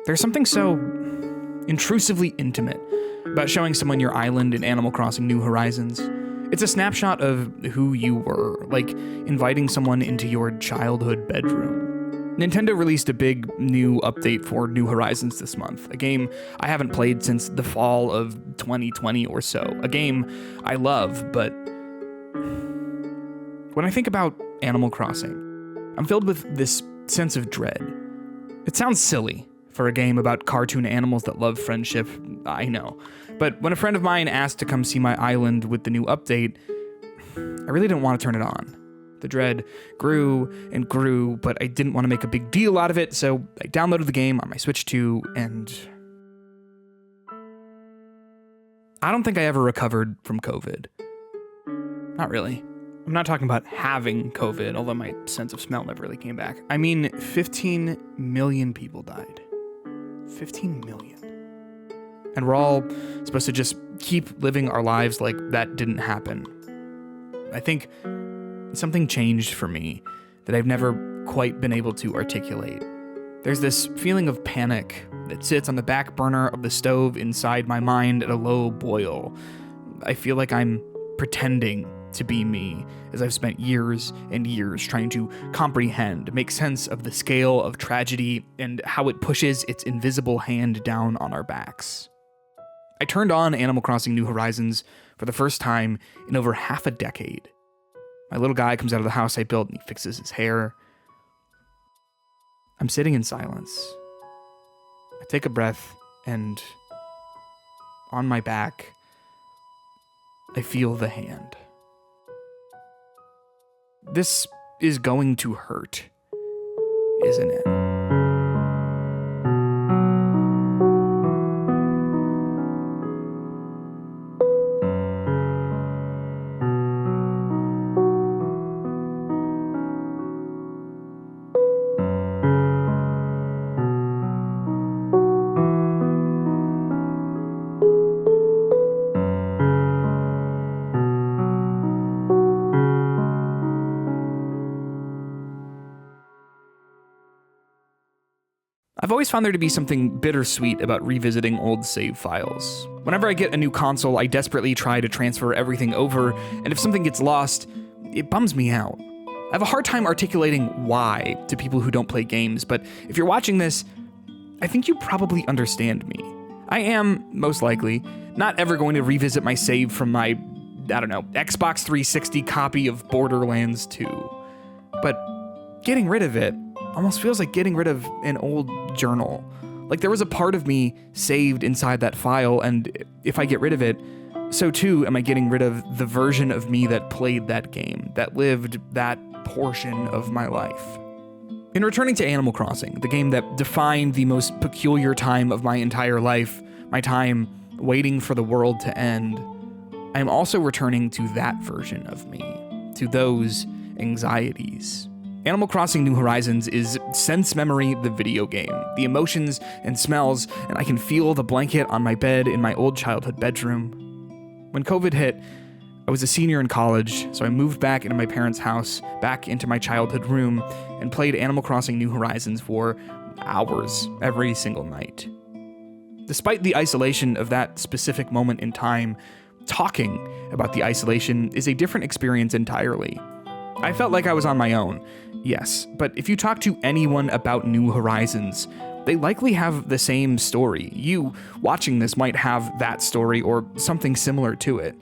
There's something so intrusively intimate about showing someone your island in Animal Crossing New Horizons. It's a snapshot of who you were, like inviting someone into your childhood bedroom. Nintendo released a big new update for New Horizons this month, a game I haven't played since the fall of 2020 or so, a game I love, but when I think about Animal Crossing, I'm filled with this sense of dread. It sounds silly for a game about cartoon animals that love friendship, I know, but when a friend of mine asked to come see my island with the new update, I really didn't want to turn it on. The dread grew and grew, but I didn't want to make a big deal out of it, so I downloaded the game on my Switch 2, and I don't think I ever recovered from COVID. Not really. I'm not talking about having COVID, although my sense of smell never really came back. I mean, 15 million people died. 15 million. And we're all supposed to just keep living our lives like that didn't happen. I think something changed for me that I've never quite been able to articulate. There's this feeling of panic that sits on the back burner of the stove inside my mind at a low boil. I feel like I'm pretending to be me, as I've spent years and years trying to comprehend, make sense of the scale of tragedy and how it pushes its invisible hand down on our backs. I turned on Animal Crossing New Horizons for the first time in over half a decade. My little guy comes out of the house I built and he fixes his hair. I'm sitting in silence. I take a breath and on my back, I feel the hand. This is going to hurt, isn't it? I've always found there to be something bittersweet about revisiting old save files. Whenever I get a new console, I desperately try to transfer everything over, and if something gets lost, it bums me out. I have a hard time articulating why to people who don't play games, but if you're watching this, I think you probably understand me. I am, most likely, not ever going to revisit my save from my, Xbox 360 copy of Borderlands 2. But getting rid of it almost feels like getting rid of an old journal. Like there was a part of me saved inside that file, and if I get rid of it, so too am I getting rid of the version of me that played that game, that lived that portion of my life. In returning to Animal Crossing, the game that defined the most peculiar time of my entire life, my time waiting for the world to end, I am also returning to that version of me, to those anxieties. Animal Crossing New Horizons is Sense Memory, the video game, the emotions and smells, and I can feel the blanket on my bed in my old childhood bedroom. When COVID hit, I was a senior in college, so I moved back into my parents' house, back into my childhood room, and played Animal Crossing New Horizons for hours every single night. Despite the isolation of that specific moment in time, talking about the isolation is a different experience entirely. I felt like I was on my own, yes, but if you talk to anyone about New Horizons, they likely have the same story. You, watching this, might have that story or something similar to it.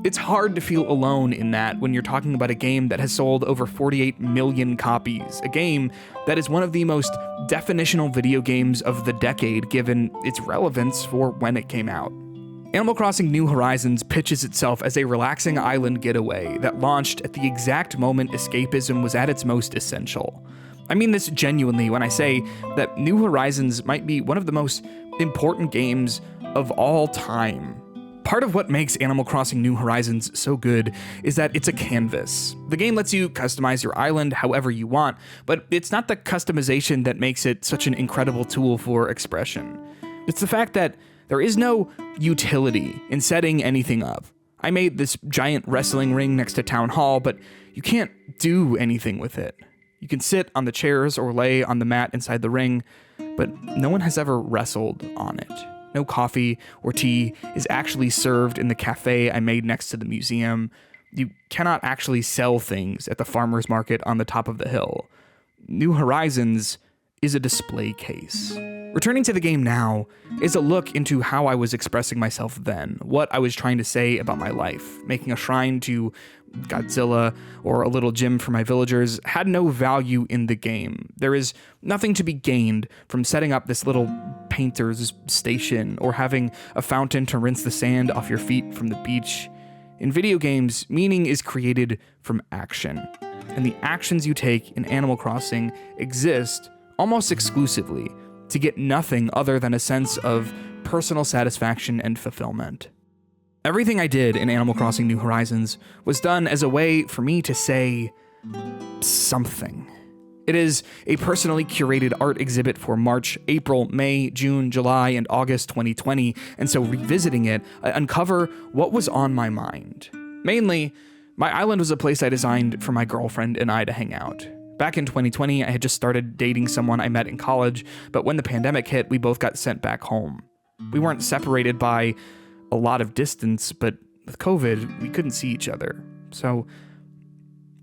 It's hard to feel alone in that when you're talking about a game that has sold over 48 million copies, a game that is one of the most definitional video games of the decade given its relevance for when it came out. Animal Crossing New Horizons pitches itself as a relaxing island getaway that launched at the exact moment escapism was at its most essential. I mean this genuinely when I say that New Horizons might be one of the most important games of all time. Part of what makes Animal Crossing New Horizons so good is that it's a canvas. The game lets you customize your island however you want, but it's not the customization that makes it such an incredible tool for expression. It's the fact that there is no utility in setting anything up. I made this giant wrestling ring next to Town Hall, but you can't do anything with it. You can sit on the chairs or lay on the mat inside the ring, but no one has ever wrestled on it. No coffee or tea is actually served in the cafe I made next to the museum. You cannot actually sell things at the farmer's market on the top of the hill. New Horizons is a display case. Returning to the game now is a look into how I was expressing myself then, what I was trying to say about my life. Making a shrine to Godzilla or a little gym for my villagers had no value in the game. There is nothing to be gained from setting up this little painter's station or having a fountain to rinse the sand off your feet from the beach. In video games, meaning is created from action, and the actions you take in Animal Crossing exist almost exclusively to get nothing other than a sense of personal satisfaction and fulfillment. Everything I did in Animal Crossing New Horizons was done as a way for me to say something. It is a personally curated art exhibit for March, April, May, June, July, and August 2020, and so revisiting it, I uncover what was on my mind. Mainly, my island was a place I designed for my girlfriend and I to hang out. Back in 2020, I had just started dating someone I met in college, but when the pandemic hit, we both got sent back home. We weren't separated by a lot of distance, but with COVID, we couldn't see each other. So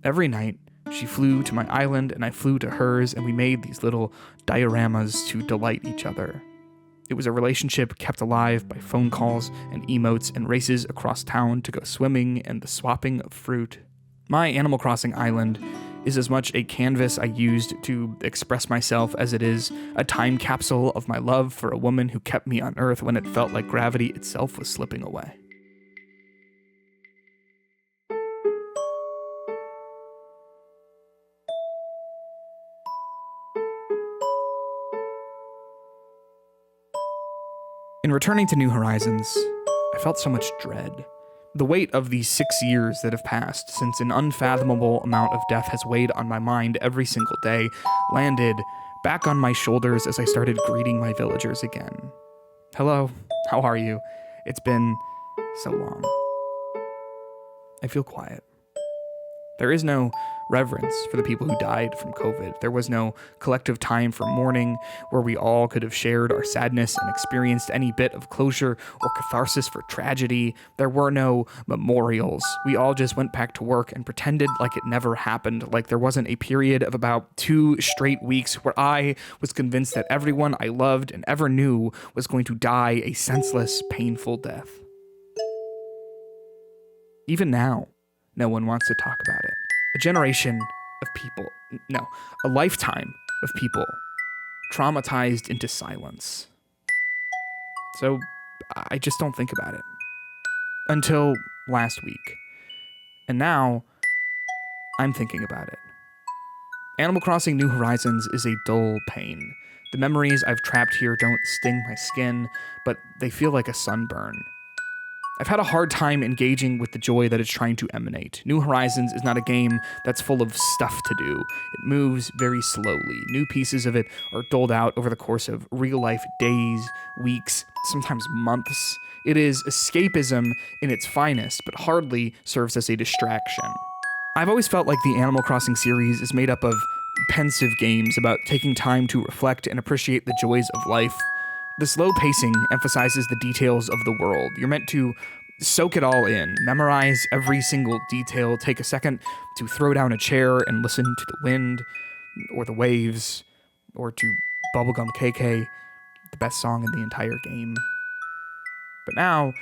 every night, she flew to my island and I flew to hers, and we made these little dioramas to delight each other. It was a relationship kept alive by phone calls and emotes and races across town to go swimming and the swapping of fruit. My Animal Crossing island is as much a canvas I used to express myself as it is a time capsule of my love for a woman who kept me on Earth when it felt like gravity itself was slipping away. In returning to New Horizons, I felt so much dread. The weight of the 6 years that have passed since an unfathomable amount of death has weighed on my mind every single day landed back on my shoulders as I started greeting my villagers again. Hello, how are you? It's been so long. I feel quiet. There is no reverence for the people who died from COVID. There was no collective time for mourning where we all could have shared our sadness and experienced any bit of closure or catharsis for tragedy. There were no memorials. We all just went back to work and pretended like it never happened, like there wasn't a period of about 2 straight weeks where I was convinced that everyone I loved and ever knew was going to die a senseless, painful death. Even now, no one wants to talk about it. A generation of people, no, a lifetime of people traumatized into silence. So I just don't think about it. Until last week. And now, I'm thinking about it. Animal Crossing New Horizons is a dull pain. The memories I've trapped here don't sting my skin, but they feel like a sunburn. I've had a hard time engaging with the joy that it's trying to emanate. New Horizons is not a game that's full of stuff to do. It moves very slowly. New pieces of it are doled out over the course of real-life days, weeks, sometimes months. It is escapism in its finest, but hardly serves as a distraction. I've always felt like the Animal Crossing series is made up of pensive games about taking time to reflect and appreciate the joys of life. The slow pacing emphasizes the details of the world. You're meant to soak it all in, memorize every single detail, take a second to throw down a chair and listen to the wind, or the waves, or to Bubblegum KK, the best song in the entire game. But now,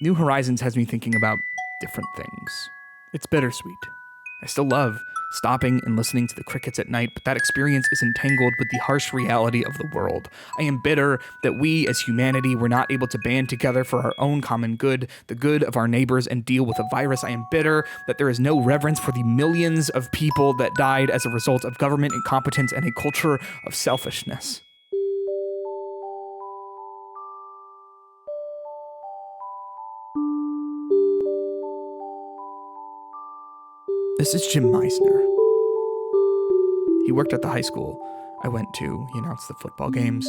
New Horizons has me thinking about different things. It's bittersweet. I still love stopping and listening to the crickets at night, but that experience is entangled with the harsh reality of the world. I am bitter that we as humanity were not able to band together for our own common good, the good of our neighbors, and deal with a virus. I am bitter that there is no reverence for the millions of people that died as a result of government incompetence and a culture of selfishness. This is Jim Mizener. He worked at the high school I went to. He announced the football games.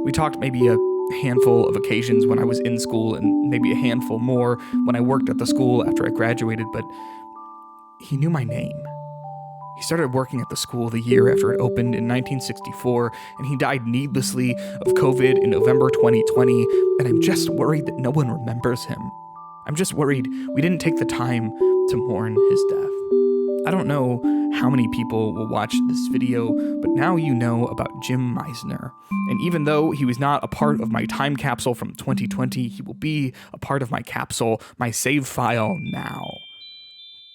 We talked maybe a handful of occasions when I was in school and maybe a handful more when I worked at the school after I graduated, but he knew my name. He started working at the school the year after it opened in 1964, and he died needlessly of COVID in November 2020, and I'm just worried that no one remembers him. I'm just worried we didn't take the time to mourn his death. I don't know how many people will watch this video, but now you know about Jim Mizener. And even though he was not a part of my time capsule from 2020, he will be a part of my capsule, my save file now.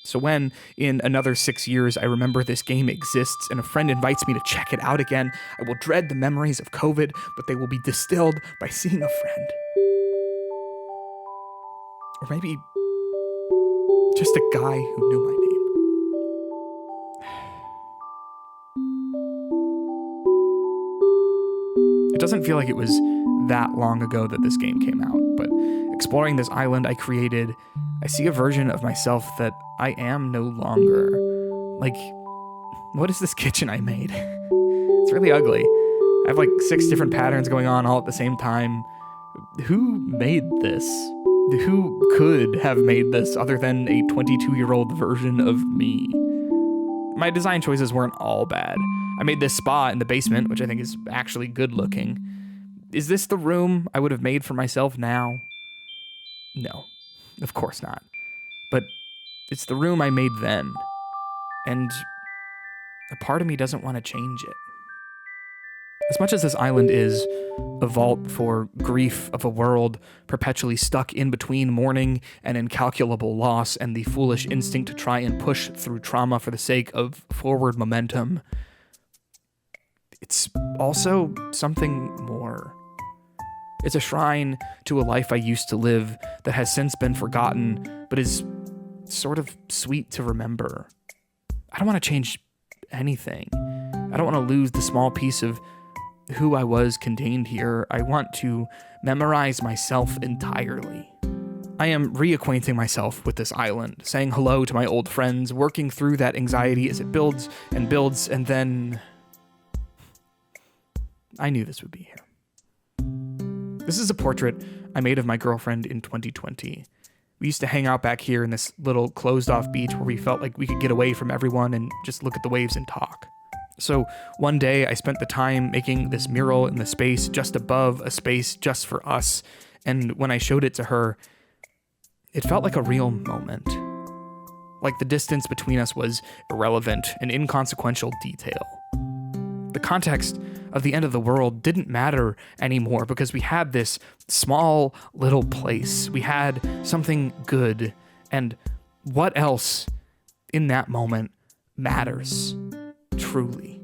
So when, in another 6 years, I remember this game exists and a friend invites me to check it out again, I will dread the memories of COVID, but they will be distilled by seeing a friend. Or maybe just a guy who knew my name. It doesn't feel like it was that long ago that this game came out, but exploring this island I created, I see a version of myself that I am no longer. Like, what is this kitchen I made? It's really ugly. I have like 6 different patterns going on all at the same time. Who made this? Who could have made this other than a 22-year-old version of me? My design choices weren't all bad. I made this spa in the basement, which I think is actually good looking. Is this the room I would have made for myself now? No, of course not. But it's the room I made then. And a part of me doesn't want to change it. As much as this island is a vault for grief of a world perpetually stuck in between mourning and incalculable loss and the foolish instinct to try and push through trauma for the sake of forward momentum, it's also something more. It's a shrine to a life I used to live that has since been forgotten, but is sort of sweet to remember. I don't want to change anything. I don't want to lose the small piece of who I was contained here. I want to memorize myself entirely. I am reacquainting myself with this island, saying hello to my old friends, working through that anxiety as it builds, and then I knew this would be here. This is a portrait I made of my girlfriend in 2020. We used to hang out back here in this little closed-off beach where we felt like we could get away from everyone and just look at the waves and talk. So one day I spent the time making this mural in the space just above a space just for us, and when I showed it to her, it felt like a real moment. Like the distance between us was irrelevant, an inconsequential detail. The context of the end of the world didn't matter anymore because we had this small little place. We had something good, and what else in that moment matters? Truly.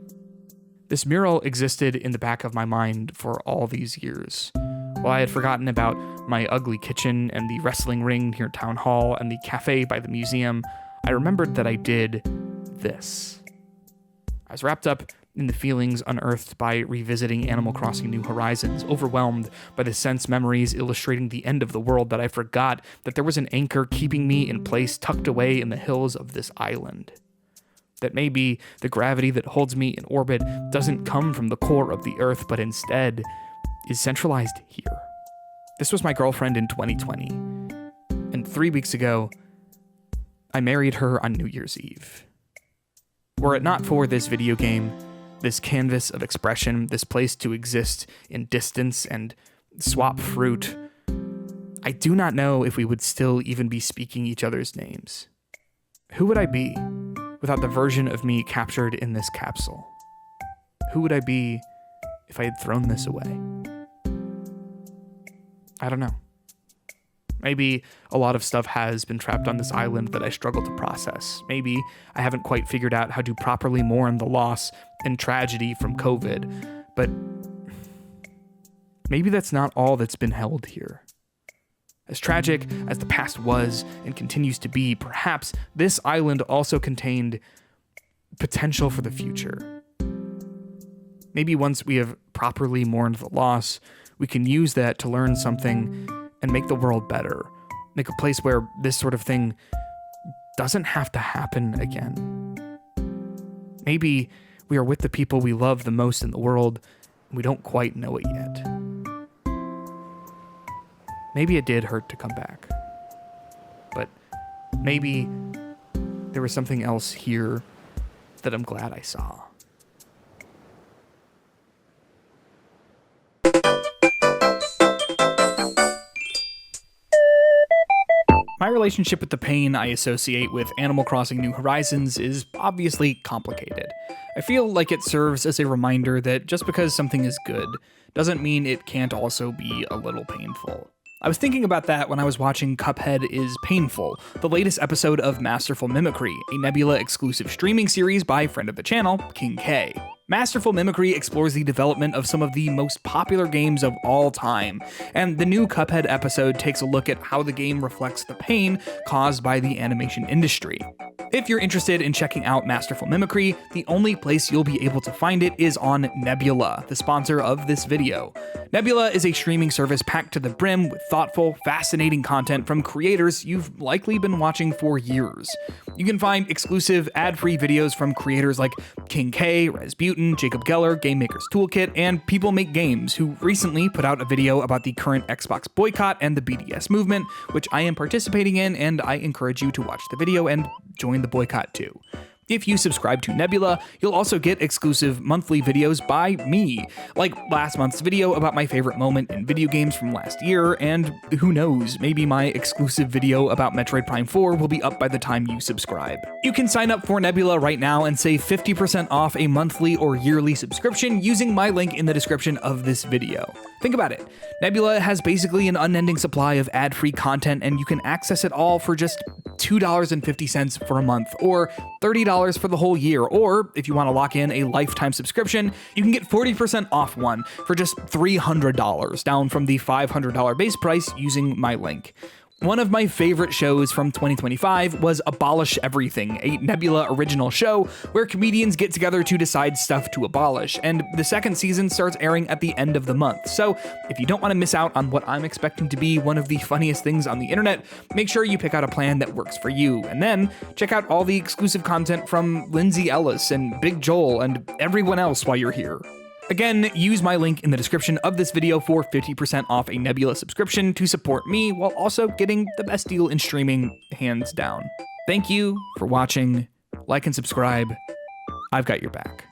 This mural existed in the back of my mind for all these years. While I had forgotten about my ugly kitchen and the wrestling ring near Town Hall and the cafe by the museum, I remembered that I did this. I was wrapped up in the feelings unearthed by revisiting Animal Crossing New Horizons, overwhelmed by the sense memories illustrating the end of the world that I forgot that there was an anchor keeping me in place tucked away in the hills of this island. That maybe the gravity that holds me in orbit doesn't come from the core of the Earth, but instead is centralized here. This was my girlfriend in 2020, and 3 weeks ago, I married her on New Year's Eve. Were it not for this video game, this canvas of expression, this place to exist in distance and swap fruit, I do not know if we would still even be speaking each other's names. Who would I be without the version of me captured in this capsule? Who would I be if I had thrown this away? I don't know. Maybe a lot of stuff has been trapped on this island that I struggle to process. Maybe I haven't quite figured out how to properly mourn the loss and tragedy from COVID, but maybe that's not all that's been held here. As tragic as the past was and continues to be, perhaps this island also contained potential for the future. Maybe once we have properly mourned the loss, we can use that to learn something and make the world better. Make a place where this sort of thing doesn't have to happen again. Maybe we are with the people we love the most in the world, and we don't quite know it yet. Maybe it did hurt to come back. But maybe there was something else here that I'm glad I saw. My relationship with the pain I associate with Animal Crossing New Horizons is obviously complicated. I feel like it serves as a reminder that just because something is good doesn't mean it can't also be a little painful. I was thinking about that when I was watching Cuphead is Painful, the latest episode of Masterful Mimicry, a Nebula exclusive streaming series by friend of the channel, KingK. Masterful Mimicry explores the development of some of the most popular games of all time, and the new Cuphead episode takes a look at how the game reflects the pain caused by the animation industry. If you're interested in checking out Masterful Mimicry, the only place you'll be able to find it is on Nebula, the sponsor of this video. Nebula is a streaming service packed to the brim with thoughtful, fascinating content from creators you've likely been watching for years. You can find exclusive ad-free videos from creators like KingK, Rasputin, Jacob Geller, Game Maker's Toolkit, and People Make Games, who recently put out a video about the current Xbox boycott and the BDS movement, which I am participating in, and I encourage you to watch the video and join the boycott too. If you subscribe to Nebula, you'll also get exclusive monthly videos by me, like last month's video about my favorite moment in video games from last year, and who knows, maybe my exclusive video about Metroid Prime 4 will be up by the time you subscribe. You can sign up for Nebula right now and save 50% off a monthly or yearly subscription using my link in the description of this video. Think about it. Nebula has basically an unending supply of ad-free content, and you can access it all for just $2.50 for a month, or $30 for the whole year, or if you want to lock in a lifetime subscription, you can get 40% off one for just $300, down from the $500 base price using my link. One of my favorite shows from 2025 was Abolish Everything, a Nebula original show where comedians get together to decide stuff to abolish, and the second season starts airing at the end of the month. So if you don't want to miss out on what I'm expecting to be one of the funniest things on the internet, make sure you pick out a plan that works for you, and then check out all the exclusive content from Lindsay Ellis and Big Joel and everyone else while you're here. Again, use my link in the description of this video for 50% off a Nebula subscription to support me while also getting the best deal in streaming, hands down. Thank you for watching. Like and subscribe. I've got your back.